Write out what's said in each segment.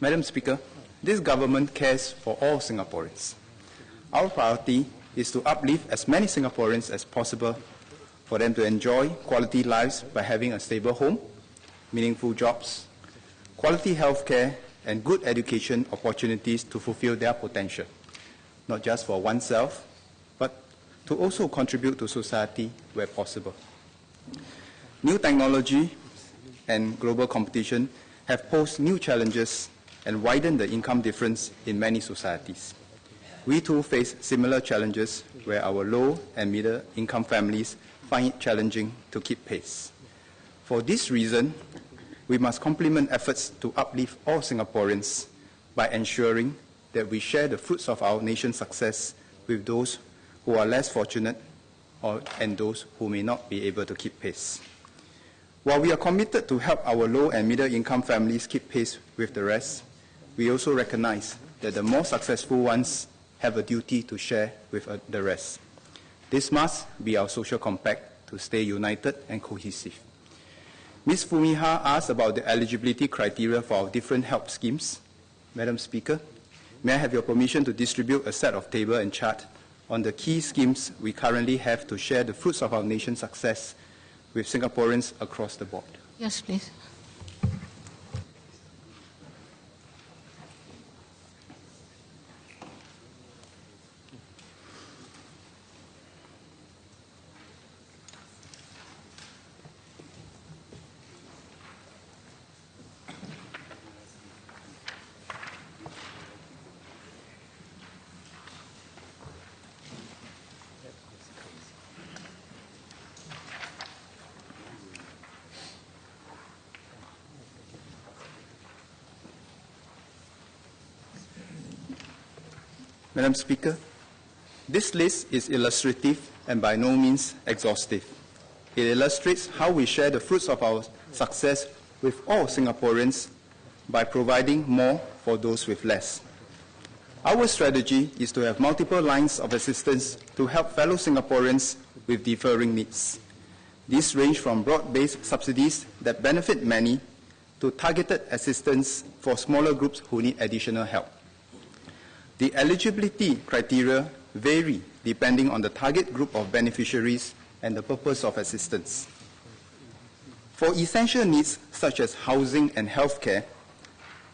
Madam Speaker, this government cares for all Singaporeans. Our priority is to uplift as many Singaporeans as possible for them to enjoy quality lives by having a stable home, meaningful jobs, quality health care, and good education opportunities to fulfill their potential, not just for oneself, but to also contribute to society where possible. New technology and global competition have posed new challenges and widened the income difference in many societies. We too face similar challenges where our low and middle income families find it challenging to keep pace. For this reason, we must complement efforts to uplift all Singaporeans by ensuring that we share the fruits of our nation's success with those who are less fortunate and those who may not be able to keep pace. While we are committed to help our low and middle income families keep pace with the rest, we also recognize that the more successful ones have a duty to share with the rest. This must be our social compact to stay united and cohesive. Ms. Fumiha asked about the eligibility criteria for our different help schemes. Madam Speaker, may I have your permission to distribute a set of table and chart on the key schemes we currently have to share the fruits of our nation's success with Singaporeans across the board? Yes, please. Madam Speaker, this list is illustrative and by no means exhaustive. It illustrates how we share the fruits of our success with all Singaporeans by providing more for those with less. Our strategy is to have multiple lines of assistance to help fellow Singaporeans with differing needs. These range from broad-based subsidies that benefit many to targeted assistance for smaller groups who need additional help. The eligibility criteria vary depending on the target group of beneficiaries and the purpose of assistance. For essential needs such as housing and healthcare,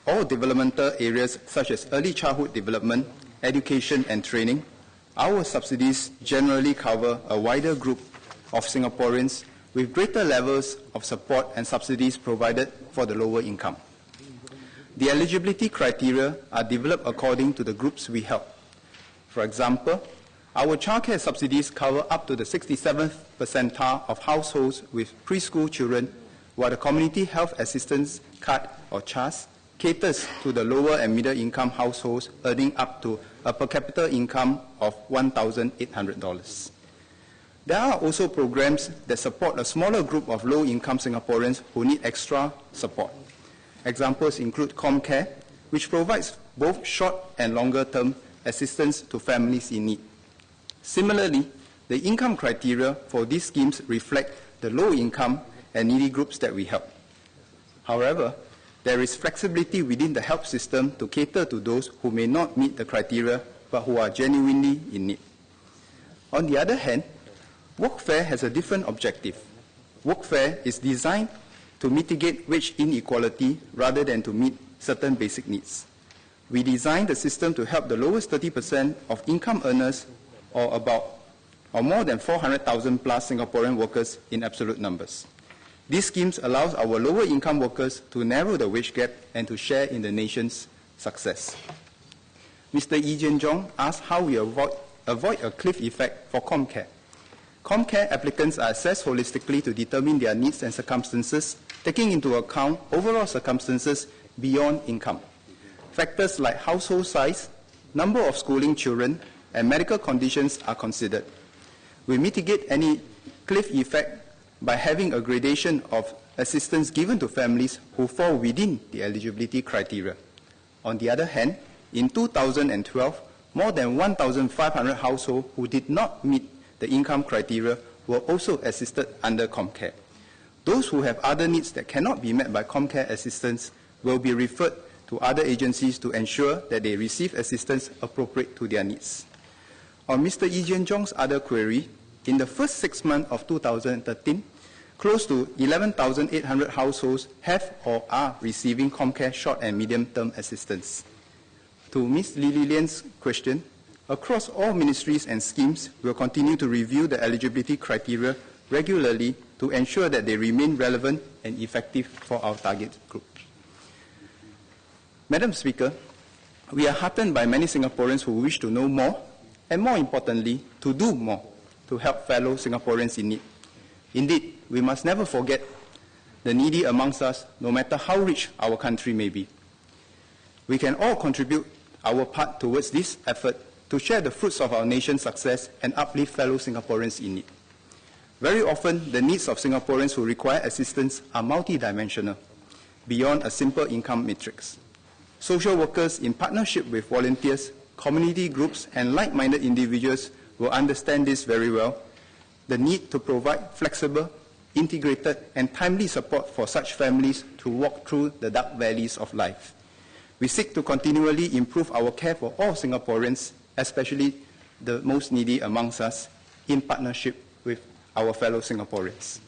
or developmental areas such as early childhood development, education and training, our subsidies generally cover a wider group of Singaporeans with greater levels of support and subsidies provided for the lower income. The eligibility criteria are developed according to the groups we help. For example, our childcare subsidies cover up to the 67th percentile of households with preschool children, while the Community Health Assistance Card, or CHAS, caters to the lower and middle income households earning up to a per capita income of $1,800. There are also programs that support a smaller group of low-income Singaporeans who need extra support. Examples include ComCare, which provides both short and longer-term assistance to families in need. Similarly, the income criteria for these schemes reflect the low-income and needy groups that we help. However, there is flexibility within the help system to cater to those who may not meet the criteria but who are genuinely in need. On the other hand, workfare has a different objective. Workfare is designed to mitigate wage inequality rather than to meet certain basic needs. We designed the system to help the lowest 30% of income earners, or more than 400,000 plus Singaporean workers in absolute numbers. These schemes allow our lower income workers to narrow the wage gap and to share in the nation's success. Mr. Yee Jian Jong asked how we avoid a cliff effect for ComCare. ComCare applicants are assessed holistically to determine their needs and circumstances, taking into account overall circumstances beyond income. Factors like household size, number of schooling children, and medical conditions are considered. We mitigate any cliff effect by having a gradation of assistance given to families who fall within the eligibility criteria. On the other hand, in 2012, more than 1,500 households who did not meet the income criteria were also assisted under ComCare. Those who have other needs that cannot be met by ComCare assistance will be referred to other agencies to ensure that they receive assistance appropriate to their needs. On Mr. Yi Jian-Zhong's other query, in the first 6 months of 2013, close to 11,800 households have or are receiving ComCare short and medium-term assistance. To Ms. Lily Lian's question, across all ministries and schemes, we will continue to review the eligibility criteria regularly to ensure that they remain relevant and effective for our target group. Madam Speaker, we are heartened by many Singaporeans who wish to know more, and more importantly, to do more to help fellow Singaporeans in need. Indeed, we must never forget the needy amongst us, no matter how rich our country may be. We can all contribute our part towards this effort to share the fruits of our nation's success and uplift fellow Singaporeans in need. Very often, the needs of Singaporeans who require assistance are multidimensional, beyond a simple income matrix. Social workers, in partnership with volunteers, community groups, and like-minded individuals will understand this very well, the need to provide flexible, integrated, and timely support for such families to walk through the dark valleys of life. We seek to continually improve our care for all Singaporeans, especially the most needy amongst us, in partnership with our fellow Singaporeans.